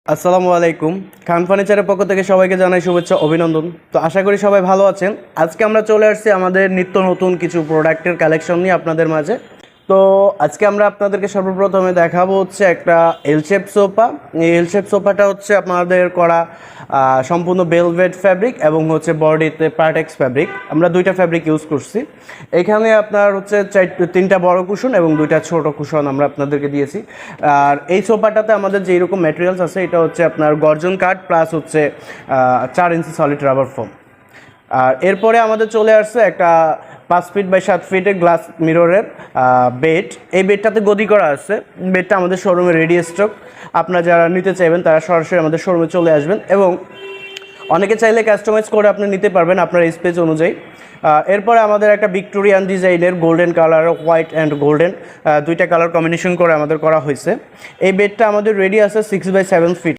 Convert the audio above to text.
আসসালামু আলাইকুম। খান ফার্নিচারের পক্ষ থেকে সবাইকে জানাই শুভেচ্ছা, অভিনন্দন। তো আশা করি সবাই ভালো আছেন। আজকে আমরা চলে আসছি আমাদের নিত্য নতুন কিছু প্রোডাক্টের কালেকশন নিয়ে আপনাদের মাঝে। তো আজকে আমরা আপনাদেরকে সর্বপ্রথমে দেখাবো হচ্ছে একটা এল শেপ সোফা। এই এল শেপ সোফাটা হচ্ছে আপনাদের করা সম্পূর্ণ বেলভেট ফ্যাব্রিক এবং হচ্ছে বডিতে পার্টেক্স ফ্যাব্রিক। আমরা দুইটা ফ্যাব্রিক ইউজ করছি। এখানে আপনার হচ্ছে তিনটা বড় কুশন এবং দুইটা ছোট কুশন আমরা আপনাদেরকে দিয়েছি। আর এই সোফাটাতে আমাদের যেই রকম ম্যাটেরিয়ালস আছে এটা হচ্ছে আপনার গর্জন কাঠ প্লাস হচ্ছে 4 ইঞ্চি সলিড রাবার ফোম। আর এরপরে আমাদের চলে আসছে একটা 5 ফিট বাই 7 ফিটের গ্লাস মিররের বেড। এই বেডটাতে গদি করা আছে। বেডটা আমাদের শোরুমে রেডি স্টক। আপনারা যারা নিতে চাইবেন তারা সরাসরি আমাদের শোরুমে চলে আসবেন এবং অনেকে চাইলে কাস্টমাইজ করে আপনি নিতে পারবেন আপনার স্পেস অনুযায়ী। এরপরে আমাদের একটা ভিক্টোরিয়ান ডিজাইনের golden colour, white and golden দুইটা কালার কম্বিনেশন করে আমাদের করা হয়েছে। এই বেডটা আমাদের রেডি আছে 6 বাই 7 ফিট।